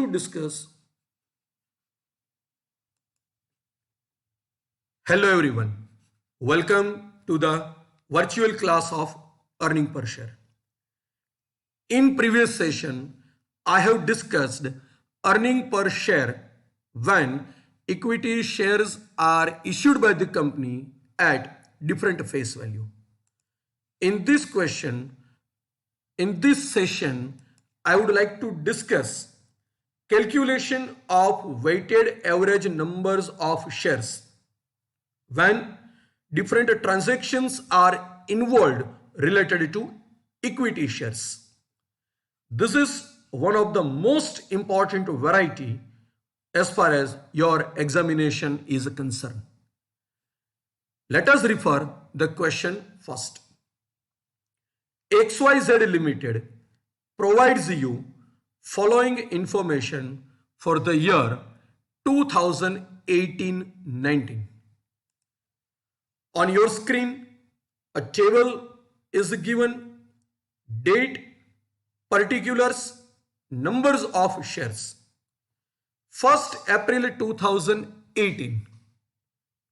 to discuss. Hello everyone. Welcome to the virtual class of earning per share. In previous session, I have discussed earning per share when equity shares are issued by the company at different face value. In this session, I would like to discuss calculation of weighted average numbers of shares when different transactions are involved related to equity shares. This is one of the most important variety as far as your examination is concerned. Let us refer the question first. XYZ Limited provides you following information for the year 2018-19. On your screen, a table is given, date, particulars, numbers of shares. 1st April 2018,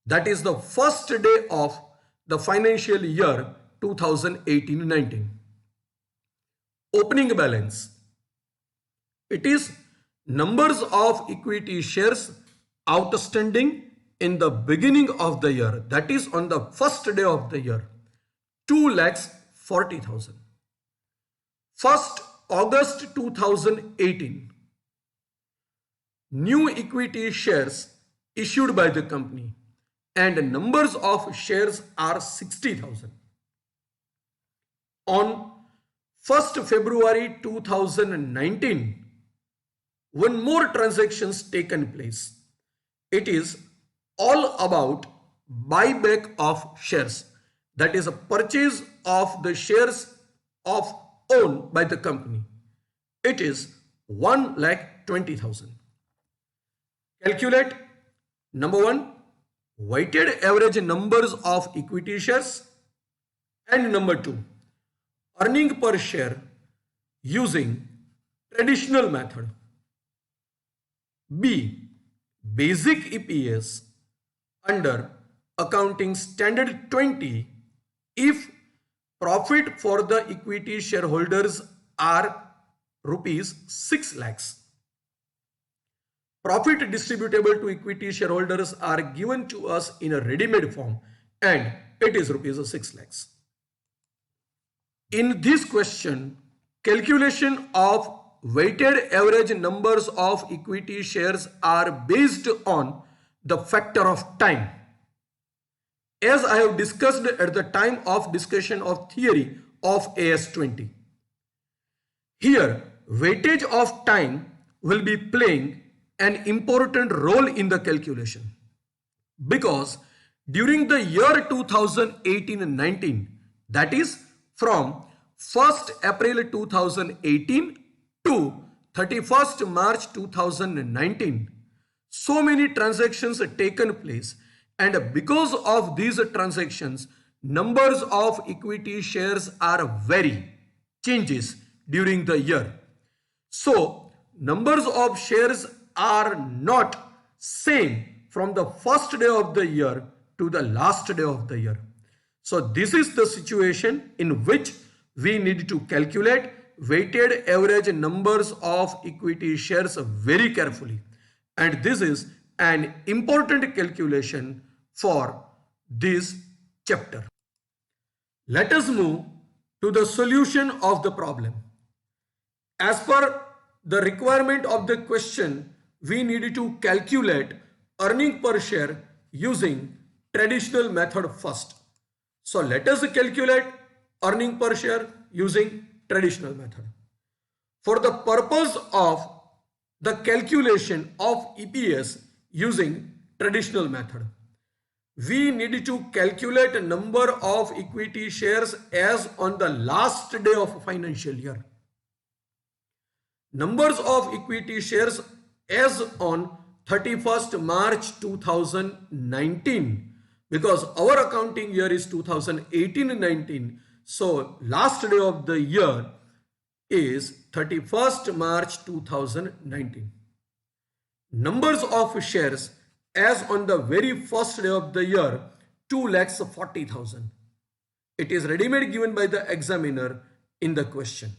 that is the first day of the financial year 2018-19. Opening balance. It is numbers of equity shares outstanding in the beginning of the year, that is on the first day of the year, 2,40,000. 1st August 2018, new equity shares issued by the company and numbers of shares are 60,000. On 1st February 2019, one more transactions taken place. It is all about buyback of shares, that is a purchase of the shares of owned by the company. It is 1,20,000. Calculate number 1, weighted average numbers of equity shares, and number 2, earning per share using traditional method. B, basic EPS under accounting standard 20 if profit for the equity shareholders are rupees 6 lakhs. Profit distributable to equity shareholders are given to us in a ready-made form and it is rupees 6 lakhs. In this question, calculation of weighted average numbers of equity shares are based on the factor of time. As I have discussed at the time of discussion of theory of AS20. Here, weightage of time will be playing an important role in the calculation because during the year 2018-19, that is from 1st April 2018 to 31st March 2019, so many transactions taken place, and because of these transactions, numbers of equity shares are changes during the year. So numbers of shares are not same from the first day of the year to the last day of the year. So this is the situation in which we need to calculate weighted average numbers of equity shares very carefully, and this is an important calculation for this chapter. Let us move to the solution of the problem. As per the requirement of the question, we need to calculate earning per share using traditional method first. So let us calculate earning per share using traditional method. For the purpose of the calculation of EPS using traditional method, we need to calculate a number of equity shares as on the last day of financial year. Numbers of equity shares as on 31st March 2019, because our accounting year is 2018-19. So last day of the year is 31st March 2019. numbers of shares as on the very first day of the year 2,40,000. It is ready-made given by the examiner in the question.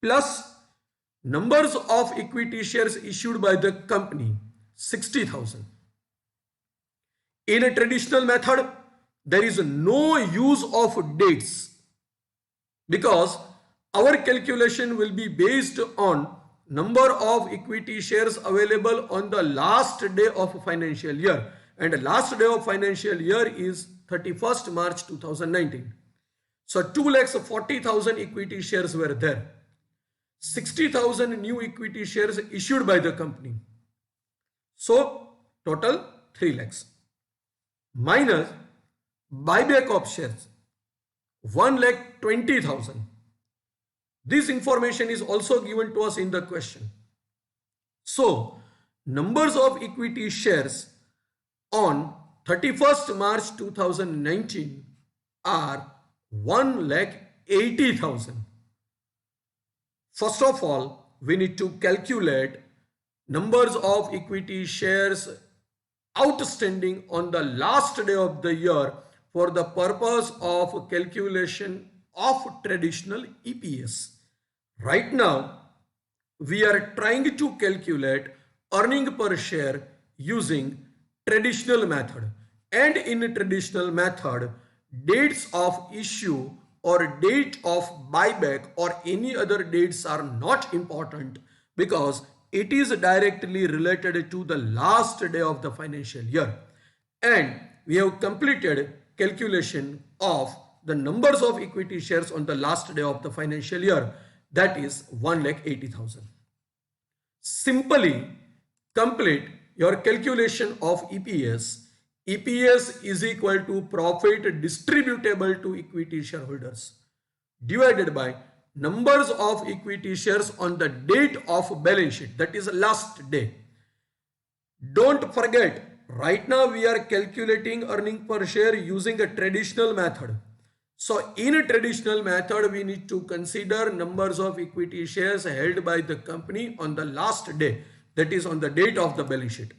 Plus numbers of equity shares issued by the company 60,000. In a traditional method, there is no use of dates because our calculation will be based on number of equity shares available on the last day of financial year, and the last day of financial year is 31st March 2019. So 2,40,000 equity shares were there. 60,000 new equity shares issued by the company. So total 3 lakhs. Minus buyback of shares 1,20,000. This information is also given to us in the question. So numbers of equity shares on 31st March 2019 are 1,80,000. First of all, we need to calculate numbers of equity shares outstanding on the last day of the year for the purpose of calculation of traditional EPS. Right now, we are trying to calculate earning per share using traditional method, and in traditional method, dates of issue or date of buyback or any other dates are not important because it is directly related to the last day of the financial year, and we have completed calculation of the numbers of equity shares on the last day of the financial year, that is 1,80,000. Simply complete your calculation of EPS. EPS is equal to profit distributable to equity shareholders divided by numbers of equity shares on the date of balance sheet, that is last day. Don't forget, right now we are calculating earning per share using a traditional method. So in a traditional method, we need to consider numbers of equity shares held by the company on the last day, that is on the date of the balance sheet.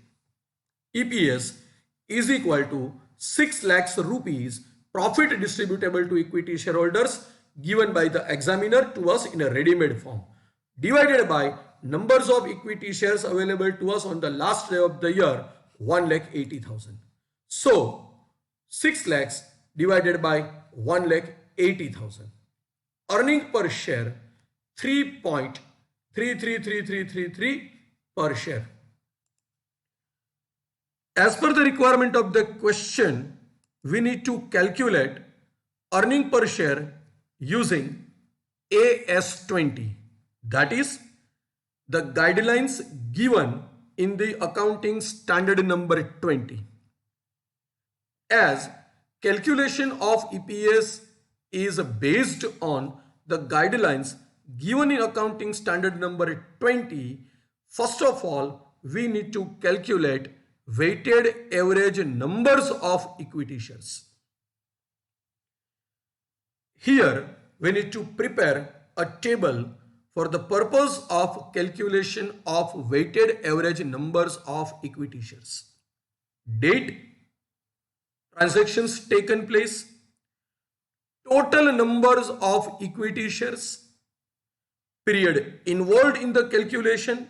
EPS is equal to 6 lakhs rupees profit distributable to equity shareholders given by the examiner to us in a ready-made form, divided by numbers of equity shares available to us on the last day of the year 1,80,000. So 6 lakhs divided by 1,80,000. Earning per share 3.333333 per share. As per the requirement of the question, we need to calculate earning per share using AS20, that is the guidelines given in the accounting standard number 20. As calculation of EPS is based on the guidelines given in accounting standard number 20, first of all, we need to calculate weighted average numbers of equity shares. Here, we need to prepare a table for the purpose of calculation of weighted average numbers of equity shares. Date, transactions taken place, total numbers of equity shares, period involved in the calculation,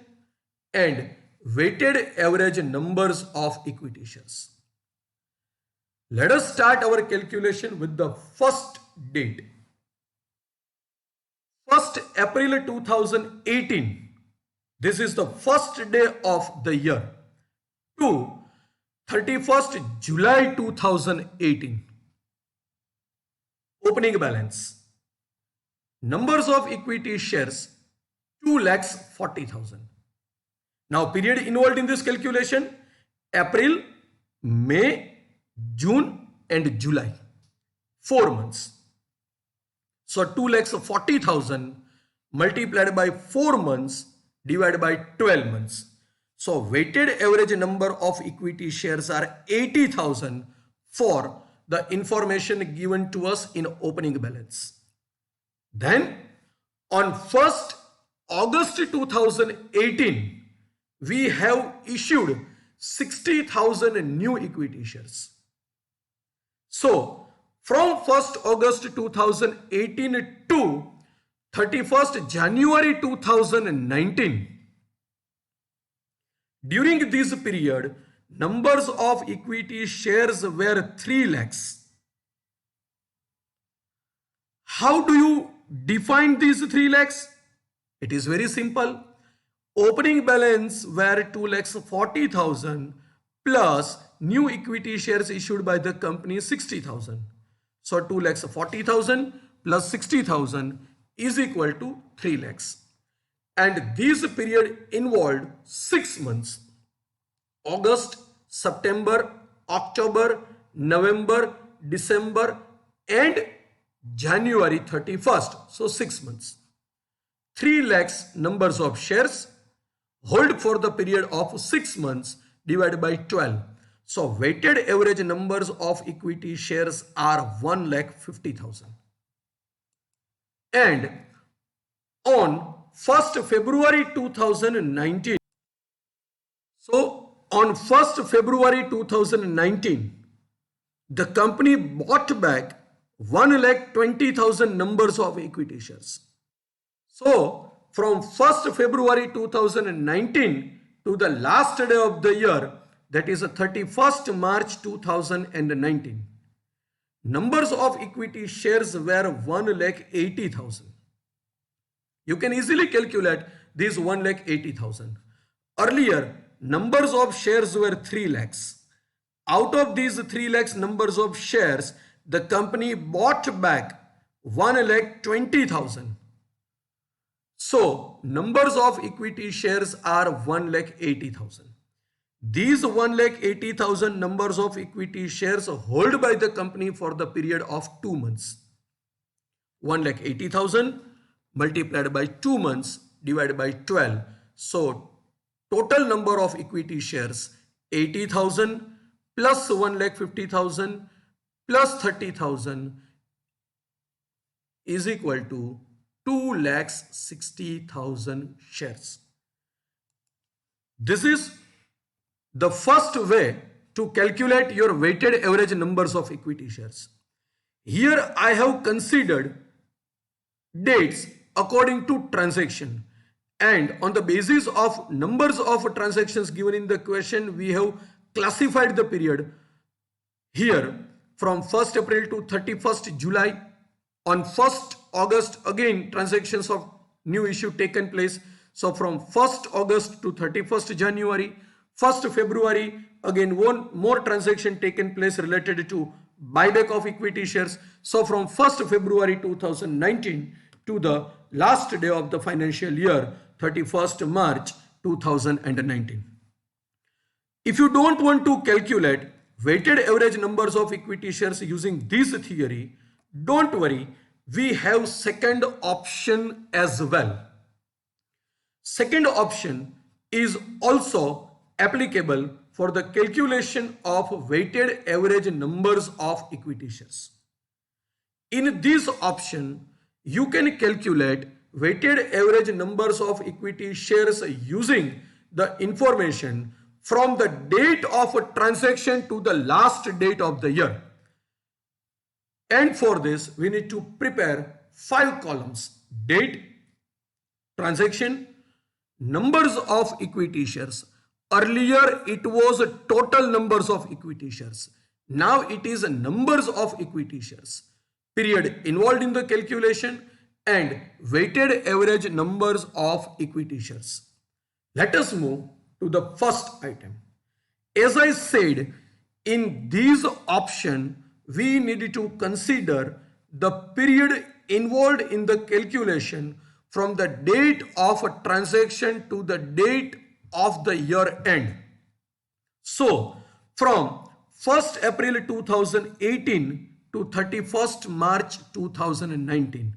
and weighted average numbers of equity shares. Let us start our calculation with the first date. 1st April 2018. This is the first day of the year. To 31st July 2018. Opening balance. Numbers of equity shares 2,40,000. Now period involved in this calculation: April, May, June and July. 4 months. So 2,40,000 multiplied by 4 months divided by 12 months. So weighted average number of equity shares are 80,000 for the information given to us in opening balance. Then on 1st August 2018, we have issued 60,000 new equity shares. So, from 1st August 2018 to 31st January 2019, during this period, numbers of equity shares were 3 lakhs. How do you define these 3 lakhs? It is very simple. Opening balance were 2 lakhs 40,000 plus new equity shares issued by the company 60,000. So 2 lakhs 40,000 plus 60,000 is equal to 3 lakhs. And this period involved 6 months. August, September, October, November, December and January 31st. So 6 months. 3 lakhs numbers of shares hold for the period of 6 months divided by 12. So weighted average numbers of equity shares are 1,50,000. And on 1st February 2019, so on 1st February 2019, the company bought back 1,20,000 numbers of equity shares. So from 1st February 2019 to the last day of the year, that is 31st March 2019, numbers of equity shares were 1,80,000. You can easily calculate these 1,80,000. Earlier, numbers of shares were 3 lakhs. Out of these 3 lakhs numbers of shares, the company bought back 1,20,000. So, numbers of equity shares are 1,80,000. These 1,80,000 numbers of equity shares held by the company for the period of 2 months. 1,80,000 multiplied by 2 months divided by 12. So, total number of equity shares 80,000 plus 1,50,000 plus 30,000 is equal to 2,60,000 shares. This is the first way to calculate your weighted average numbers of equity shares. Here I have considered dates according to transaction, and on the basis of numbers of transactions given in the question, we have classified the period here from 1st April to 31st July. On 1st August, again transactions of new issue taken place. So from 1st August to 31st January, 1st February, again one more transaction taken place related to buyback of equity shares. So from 1st February 2019 to the last day of the financial year, 31st March 2019. If you don't want to calculate weighted average numbers of equity shares using this theory, don't worry, we have second option as well. Second option is also applicable for the calculation of weighted average numbers of equity shares. In this option, you can calculate weighted average numbers of equity shares using the information from the date of a transaction to the last date of the year. And for this, we need to prepare 5 columns: date, transaction, numbers of equity shares. Earlier, it was total numbers of equity shares. Now it is numbers of equity shares. Period involved in the calculation and weighted average numbers of equity shares. Let us move to the first item. As I said, in this option, we need to consider the period involved in the calculation from the date of a transaction to the date of the year end. So, from 1st April 2018 to 31st March 2019,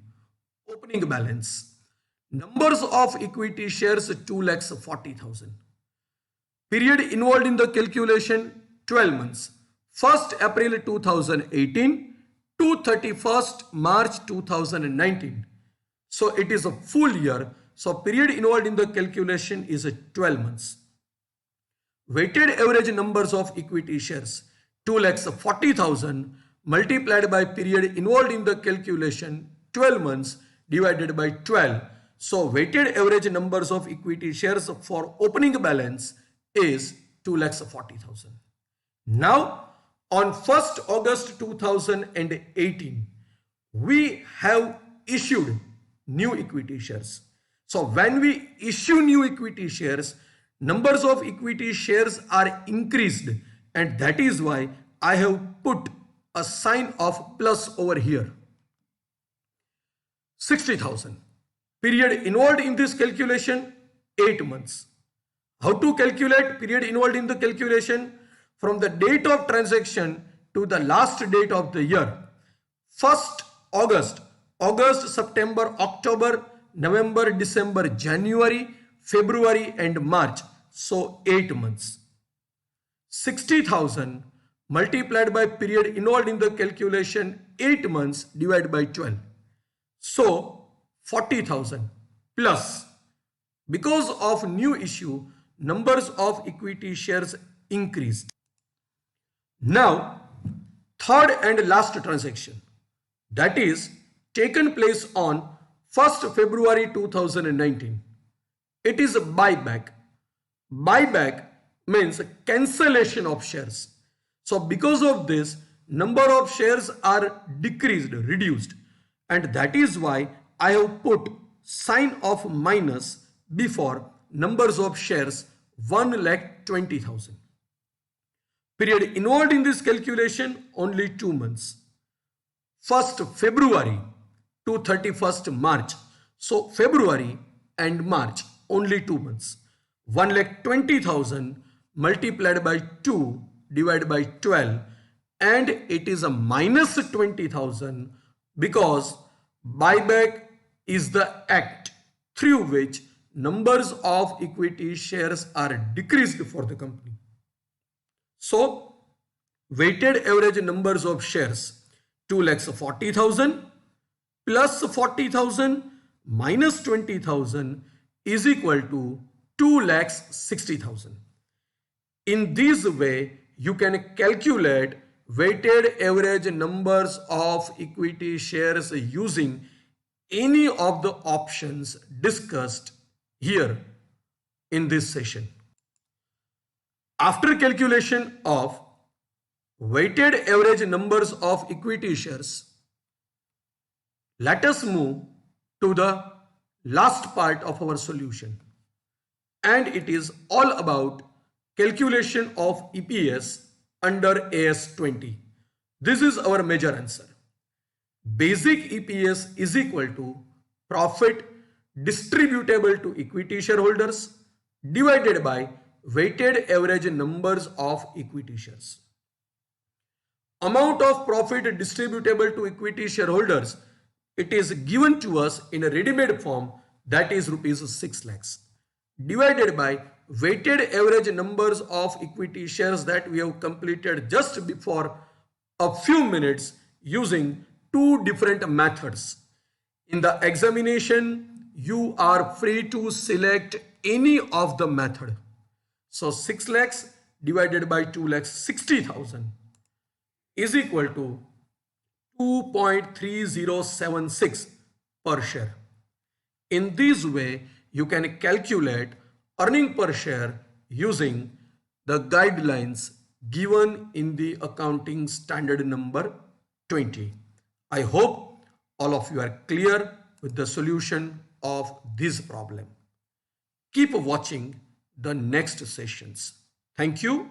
opening balance, numbers of equity shares 2,40,000. Period involved in the calculation 12 months, 1st April 2018 to 31st March 2019. So it is a full year. So period involved in the calculation is 12 months. weighted average numbers of equity shares 2,40,000 multiplied by period involved in the calculation 12 months divided by 12. So weighted average numbers of equity shares for opening balance is 2,40,000. Now on 1st August 2018, we have issued new equity shares. So when we issue new equity shares, numbers of equity shares are increased, and that is why I have put a sign of plus over here. 60,000. Period involved in this calculation 8 months. How to calculate period involved in the calculation? From the date of transaction to the last date of the year. 1st August, September, October, November, December, January, February and March. So 8 months. 60,000 multiplied by period involved in the calculation 8 months divided by 12. So 40,000 plus, because of new issue, numbers of equity shares increased. Now, third and last transaction, that is taken place on 1st February 2019. It is a buyback. Buyback means cancellation of shares. So because of this, number of shares are reduced, and that is why I have put sign of minus before numbers of shares 1,20,000. Period involved in this calculation only 2 months. 1st February to 31st March. So February and March only 2 months. 1,20,000 multiplied by 2 divided by 12, and it is a minus 20,000 because buyback is the act through which numbers of equity shares are decreased for the company. So weighted average numbers of shares 2,40,000 plus 40,000 minus 20,000 is equal to 2,60,000. In this way, you can calculate weighted average numbers of equity shares using any of the options discussed here in this session. After calculation of weighted average numbers of equity shares, let us move to the last part of our solution, and it is all about calculation of EPS under AS20. This is our major answer. Basic EPS is equal to profit distributable to equity shareholders divided by weighted average numbers of equity shares. Amount of profit distributable to equity shareholders, it is given to us in a ready-made form, that is rupees 6 lakhs, divided by weighted average numbers of equity shares that we have completed just before a few minutes using two different methods. In the examination, you are free to select any of the method. So 6 lakhs divided by 2,60,000 is equal to 2.3076 per share. In this way, you can calculate earning per share using the guidelines given in the accounting standard number 20. I hope all of you are clear with the solution of this problem. Keep watching the next sessions. Thank you.